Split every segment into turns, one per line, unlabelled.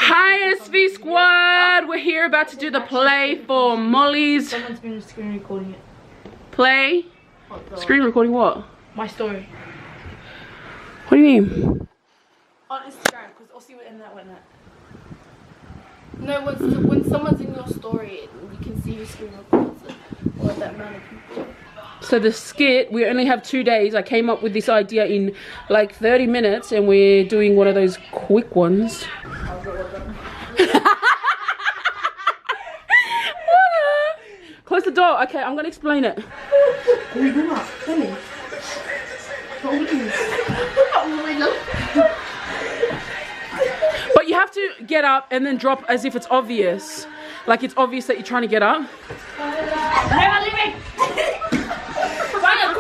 Hi SV squad, we're here about to do the play for Molly's.
Someone's been screen recording it.
Play? Screen recording what?
My story.
What do you mean?
On Instagram, because Aussie went in that, went that. No, when someone's in your story, you can see who screen records it. Or that amount of people.
So the skit, we only have 2 days. I came up with this idea in like 30 minutes and we're doing one of those quick ones. Close the door. Okay, I'm gonna explain it. But you have to get up and then drop as if it's obvious. Like it's obvious that you're trying to get up.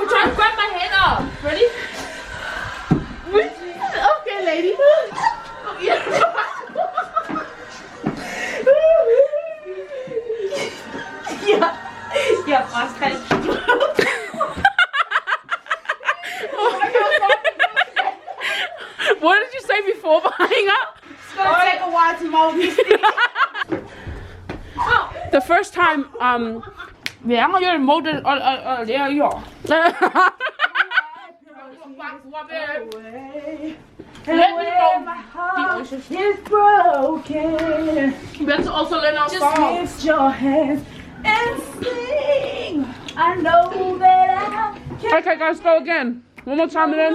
Try to grab my head up. Ready? Okay, lady. Yeah, fast cut.
What did you say before buying up?
It's gonna take a while to mold this thing.
The first time,
Yeah, I'm gonna mold it. Yeah.
My heart is broken.
You better also learn our
Just
song.
lift your hands and sing. I know that I can.
Okay guys, go again. One more time and then.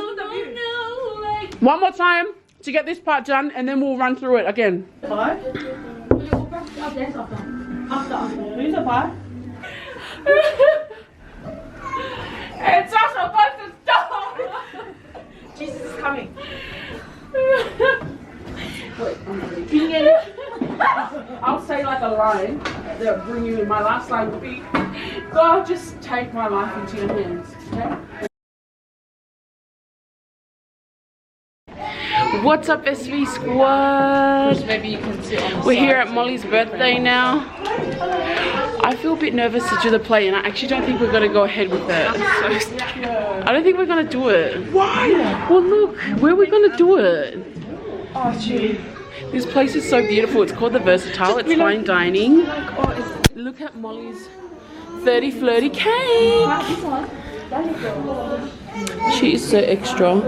One more time to get this part done and then we'll run through it again.
Who's a pie?
It's also about to stop. Jesus is coming.
I'll say like a line that bring you in. My last line will be, God, just take my life into your hands. Okay? What's up, SV squad?
Maybe you can sit on the
We're
side.
here at Molly's birthday now. I feel a bit nervous to do the play and I actually don't think we're going to go ahead with it. I don't think we're going to do it.
Why?
Well look, where are we going to do it?
Oh, gee.
This place is so beautiful. It's called the Versatile. It's fine dining. Look at Molly's 30 flirty cake. She is so extra.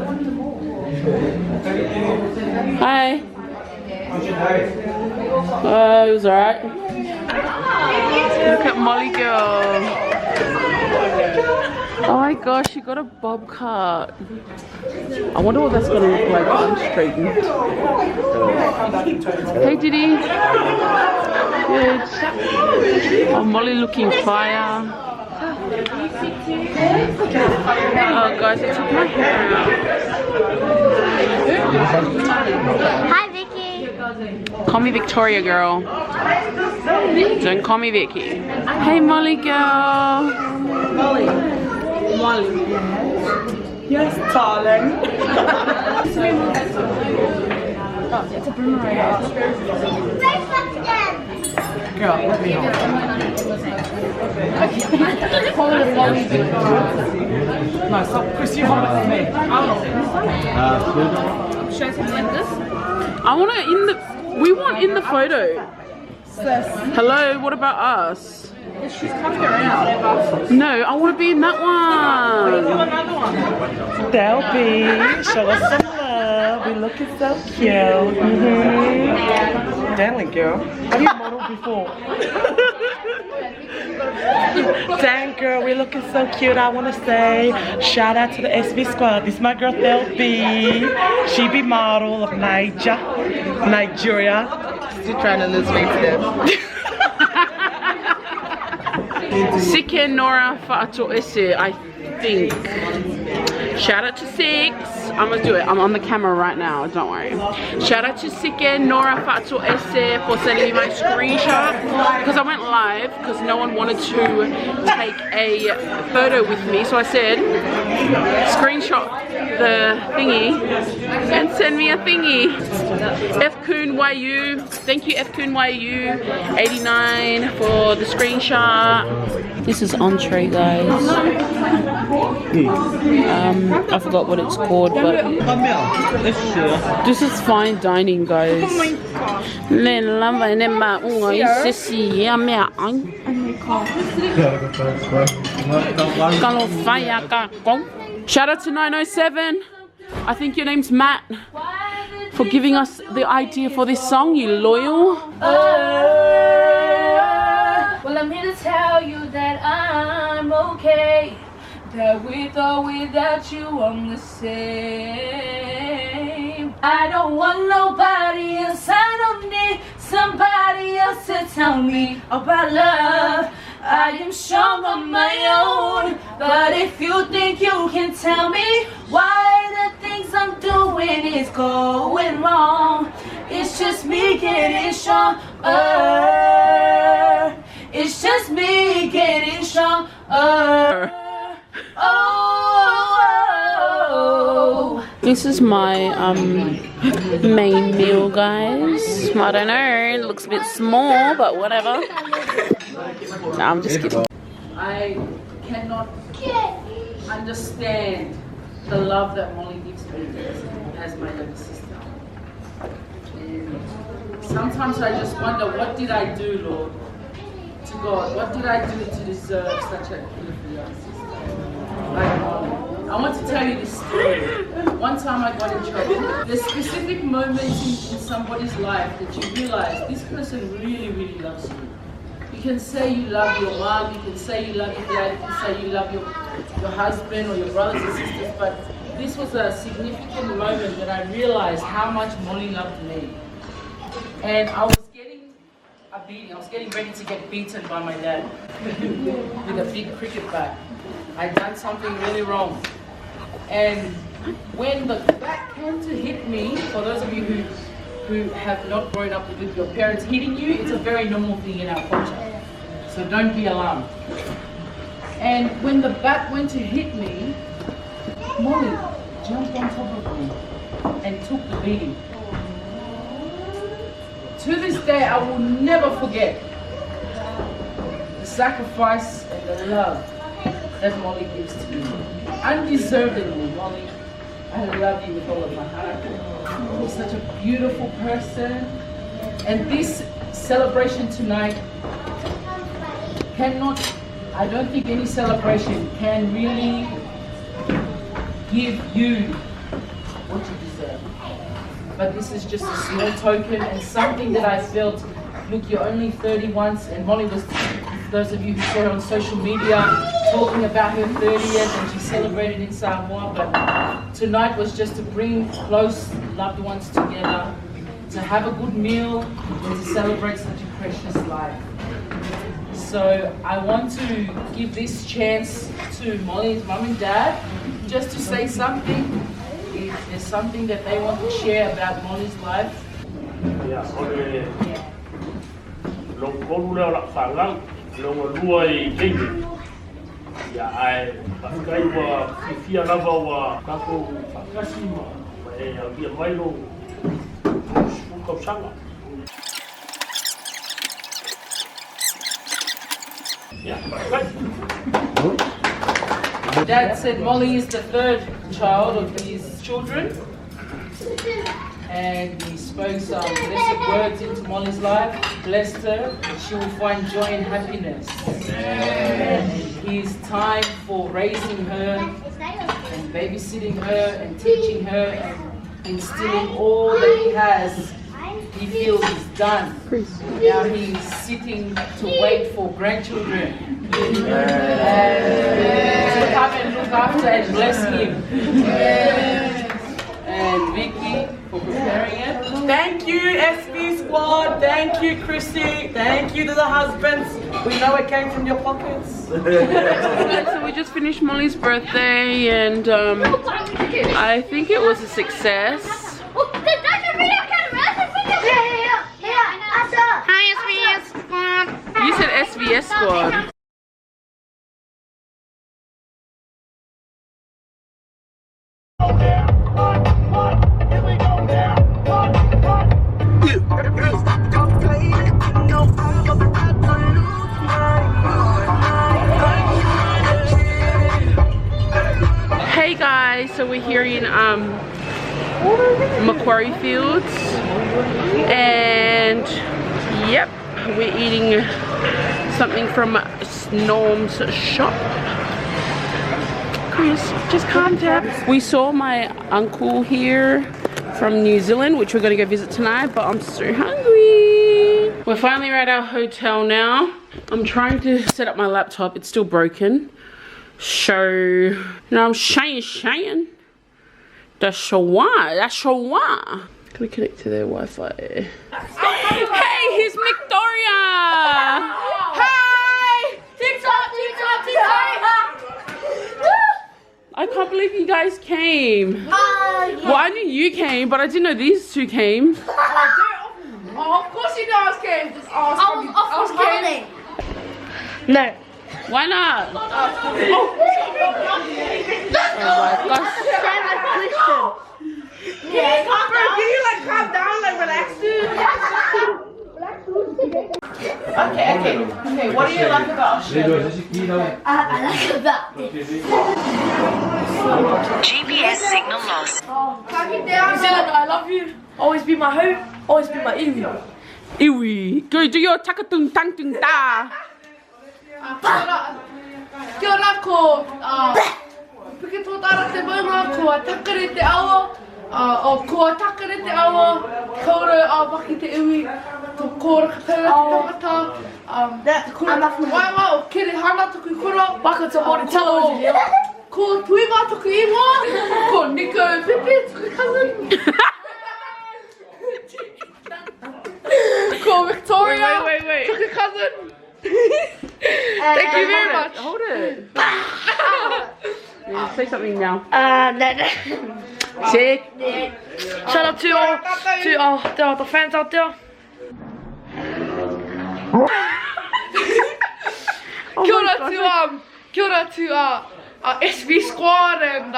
Hi. Oh, it was alright. Look at Molly girl. Oh my gosh, she got a bob cut. I wonder what that's gonna look like unstraightened. Hey Diddy. Good. Oh, Molly looking fire. Oh guys, I took my hair out.
Hi, Vicky.
Call me Victoria, girl. Don't call me Vicky. Hey, Molly, girl.
Molly. Yes, darling.
It's a boomerang.
Girl, let me hold. No, stop. Chris, you hold it for me.
Show something like this.
I want it in the. We want in the photo. Hello, what about us?
She's coming around.
No, I want to be in that one.
Another one.
Delby, show us some love. We looking so cute. Stanley, girl. Have you modeled before? Dang, girl, we're looking so cute. I want to say shout out to the SV squad. This is my girl Delby. She be model of Nigeria.
Still trying to lose weight to them.
Sike Nora Fato Ese, I think. Shout out to Six. I'm gonna do it. I'm on the camera right now. Don't worry. Shout out to Sike Nora Fato Ese for sending me my screenshot because I went live because no one wanted to take a photo with me. So I said, screenshot the thingy and send me a thingy. FKoonYU. Thank you, FKoonYU89 for the screenshot. This is entree, guys. I forgot what it's called, but this is fine dining, guys. Lên lắm vậy nên mà ngồi xí xí à mẹ anh. Kalau fire ka kong. Shout out to 907. I think your name's Matt. For giving us the idea for this song, you loyal.
Well, I'm here to tell you that I'm okay. That with or without you, I'm the same. I don't want nobody else. I don't need somebody else to tell me about love. I am strong on my own. But if you think you can tell me why the things I'm doing is going wrong, it's just me getting stronger. It's just me getting stronger. Oh.
This is my main meal, guys. I don't know, it looks a bit small, but whatever. No, I'm just kidding. I cannot understand the love that Molly gives me as my little sister. Sometimes I just wonder, what did I do, Lord, to God? What did I do to deserve such a beautiful young sister like Molly? I want to tell you this story. One time I got in trouble. There's specific moments in somebody's life that you realize this person really, really loves you. You can say you love your mom, you can say you love your dad, you can say you love your husband or your brothers and sisters, but this was a significant moment that I realized how much Molly loved me. And I was getting a beating. I was getting ready to get beaten by my dad with a big cricket bat. I'd done something really wrong. And when the bat came to hit me, for those of you who have not grown up with your parents hitting you, it's a very normal thing in our culture. So don't be alarmed. And when the bat went to hit me, Molly jumped on top of me and took the beating. To this day, I will never forget the sacrifice and the love that Molly gives to me. Undeservedly, Molly, I love you with all of my heart. You're such a beautiful person. And this celebration tonight cannot, I don't think any celebration can really give you what you deserve. But this is just a small token and something that I felt, look, you're only 30 once, and Molly was, those of you who saw her on social media, talking about her 30th, and she celebrated in Samoa, but tonight was just to bring close loved ones together, to have a good meal, and to celebrate such a precious life. So I want to give this chance to Molly's mum and dad, just to say something. If there's something that they want to share about Molly's life.
Yeah,
Dad said Molly is the third child of his children, and he spoke some blessed words into Molly's life, blessed her, and she will find joy and happiness. And his time for raising her and babysitting her and teaching her and instilling all that he has, he feels is done. Now he's sitting to wait for grandchildren and to come and look after and bless him. And Vicky for preparing it.
Thank you, SB Squad. Thank you, Chrissy. Thank you to the husbands. We know it came from your pockets.
So we just finished Molly's birthday, and I think it was a success.
Hi, SBS Squad.
You said SVS Squad. Hey guys, so we're here in Macquarie Fields, and yep, we're eating something from Norm's shop. Chris, just calm down. We saw my uncle here from New Zealand, which we're gonna go visit tonight, but I'm so hungry. We're finally at our hotel now. I'm trying to set up my laptop. It's still broken. So, you know, I'm shayin'. That's why. Can we connect to their Wi-Fi? Hey, here's Victoria. Hi.
TikTok.
I can't believe you guys came.
Yeah.
Well, I knew you came, but I didn't know these two came.
Oh, of course you know I was came. I was holiday.
No.
Why not? Oh my gosh.
Yeah, can you like calm down, like relax, dude?
Okay. What do you like about Australia?
I like about this.
GPS signal lost.
Calm it down. Say like, I love you. Always be my home. Always be my iwi.
Iwi. Go do your takatung tang tung ta.
Kia ora ko piki tō tāra te maunga ko takare te awa o ko takare te awa kaura waki te iwi tō kōra ka pera te tangata waiwa o kere hana tuku kura waka tō mori television ko tuinga tuku ingoa ko Nico Pepe tuku cousin ko Victoria
Wait.
tuku cousin. Thank you very much.
Hold it. Yeah, say something now.
No.
Say.
Shout out to all the fans out there.
Kia ora to SB Squad and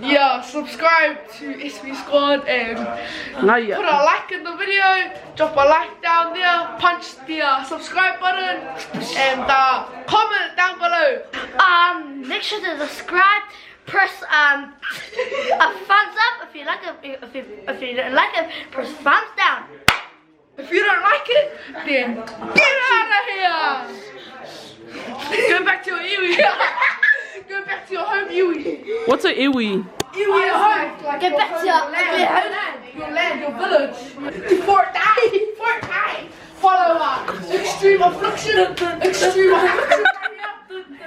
yeah, subscribe to SB Squad and
No, yeah.
put a like in the video, drop a like down there, punch the subscribe button and comment down below.
Make sure to subscribe. Press a thumbs up if you like it. If you don't like it, press thumbs down.
If you don't like it, then get out of here. Go back to your iwi. Go back to your home iwi.
What's a iwi?
Iwi your home. Like
Get back to your
land, your village. Fort Thai. Follow Extreme Affliction.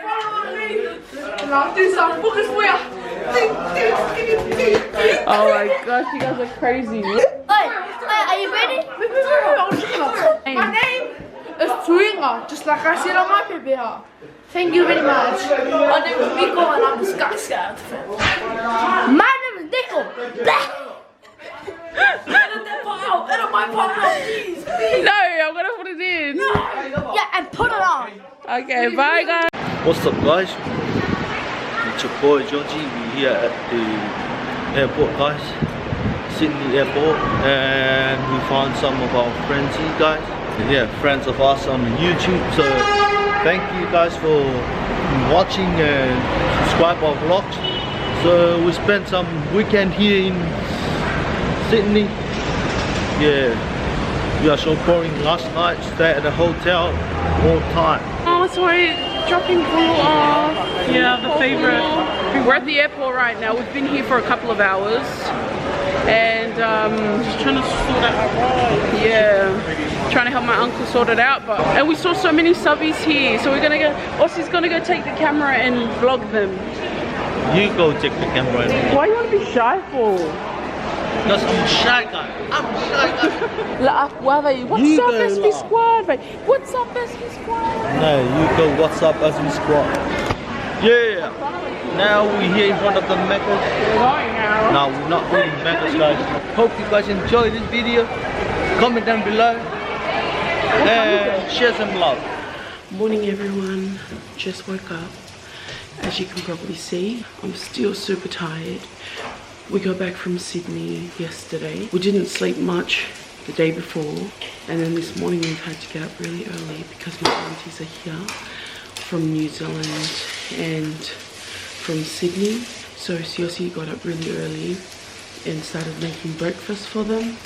Follow me. And I'll do some focus for ya.
Oh my gosh, you guys are crazy.
Are you ready?
My name is Tuinga, just like I said on my paper. Thank you very much. My name is Nico and I'm the Sky Scout.
My name is Nico.
Edit my part out, please.
No, I'm gonna put it in.
Yeah, and put it on.
Okay, bye guys.
What's up, guys? It's your boy Georgie. We're here at the airport, guys, Sydney Airport, and we found some of our friends here, guys. Yeah, friends of us on YouTube. So thank you guys for watching and subscribe our vlogs. So we spent some weekend here in Sydney. Yeah, we are so boring. Last night, stayed at the hotel all time.
Oh, sorry, dropping Blue off.
Yeah, the favorite.
We're at the airport right now. We've been here for a couple of hours. And
Just trying to sort out our ride.
yeah, trying to help my uncle sort it out. And we saw so many Subbie'S here. So we're gonna go, Ossie's gonna go take the camera and vlog them.
You go take the camera.
Why you wanna be shy for?
Because I'm shy guy. I'm shy guy.
What's
You
up,
go,
SB
La.
Squad? Babe? What's up, SB Squad?
No, you go. What's up, as we squad? Yeah. Now we're here in front of the Macca's.
We're going now.
No, we're not going to Macca's, guys. Hope you guys enjoy this video. Comment down below and share some love.
Morning, everyone. Just woke up. As you can probably see, I'm still super tired. We got back from Sydney yesterday. We didn't sleep much the day before, and then this morning we've had to get up really early because my aunties are here from New Zealand and from Sydney. So Siaosi got up really early and started making breakfast for them.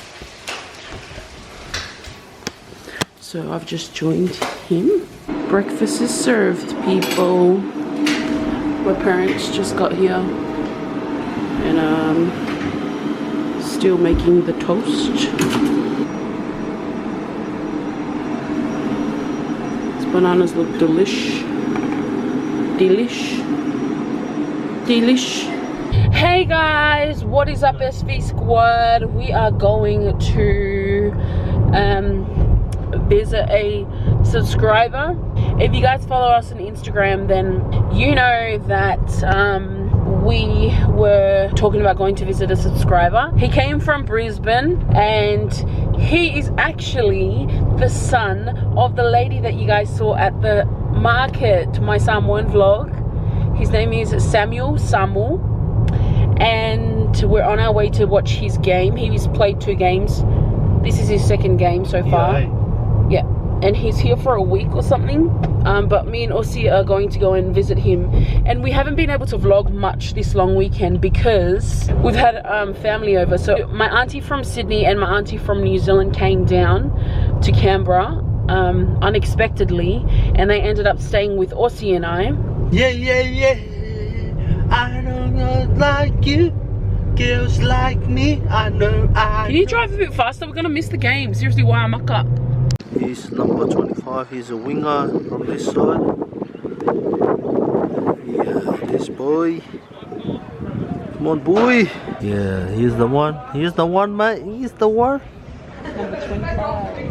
So I've just joined him. Breakfast is served, people. My parents just got here and still making the toast. These bananas look delish. Hey guys, what is up SV squad? We are going to visit a subscriber. If you guys follow us on Instagram, then you know that we were talking about going to visit a subscriber. He came from Brisbane and he is actually the son of the lady that you guys saw at the market, my Samoan vlog. His name is Samu, and we're on our way to watch his game. He's played 2 games. This is his 2nd game so far. Yeah, and he's here for a week or something. But me and Aussie are going to go and visit him. And we haven't been able to vlog much this long weekend because we've had family over. So my auntie from Sydney and my auntie from New Zealand came down to Canberra unexpectedly, and they ended up staying with Aussie and I.
Yeah. I don't know like you. Girls like me. I know I.
Can you drive a bit faster? We're gonna miss the game. Seriously, why am I up?
He's number 25. He's a winger on this side. Yeah, this boy. Come on, boy. Yeah, he's the one. He's the one, mate. He's the one.
Number 25.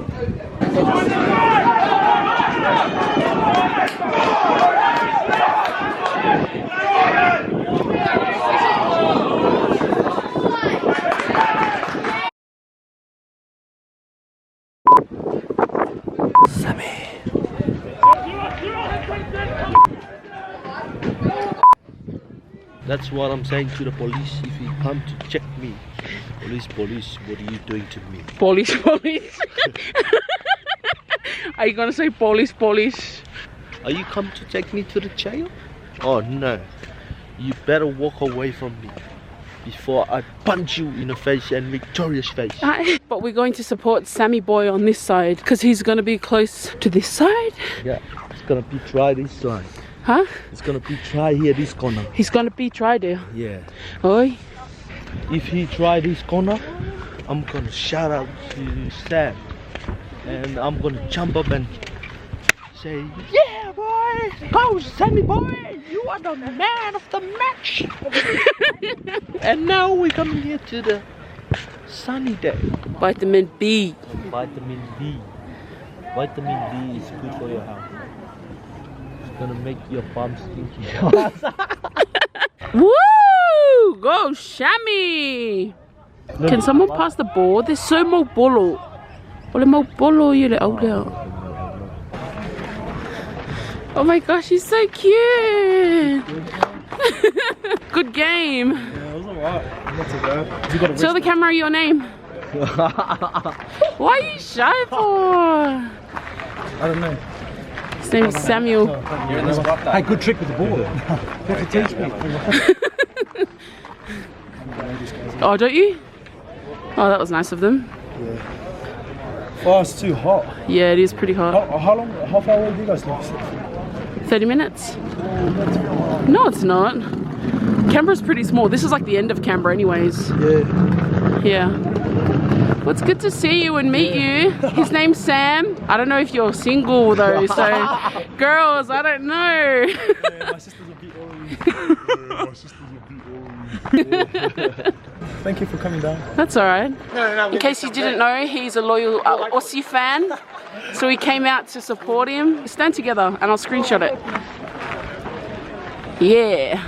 That's what I'm saying to the police. If you come to check me, police, what are you doing to me?
Police. Are you gonna say police?
Are you come to take me to the jail? Oh no, you better walk away from me before I punch you in the face and Victoria's face.
But we're going to support Sammy boy on this side because he's gonna be close to this side.
Yeah, it's gonna be try this side.
Huh?
It's gonna be try here this corner.
He's gonna be tried there.
Yeah.
Oi.
If he try this corner, I'm gonna shout out to Sam, and I'm gonna jump up and say, "Yeah, boy, go Sammy boy, you are the man of the match." And now we're coming here to the sunny day.
Vitamin B.
Vitamin D. Vitamin D is good for your health. It's gonna make your bum stinky.
Woo! Go Shammy! Can someone pass the ball? There's so more bolo. Ole mo bolo you le older. Oh my gosh, he's so cute. Good game.
Yeah, it was alright. Not too bad.
Tell the camera your name. Why are you shy for?
I don't know.
His name is Samuel.
Hey, good trick with the ball. You have to teach me.
Oh, don't you? Oh, that was nice of them.
Yeah. Oh, it's too hot.
Yeah, it is pretty hot.
How far away do you guys live?
30 minutes. No, it's not. Canberra's pretty small. This is like the end of Canberra anyways. Yeah. Well, it's good to see you and meet you. His name's Sam. I don't know if you're single though, so girls, I don't know.
Yeah, my sister's a bit old. Thank you for coming down.
That's alright. In case you didn't know, he's a loyal Aussie fan. So we came out to support him. Stand together and I'll screenshot it. Yeah.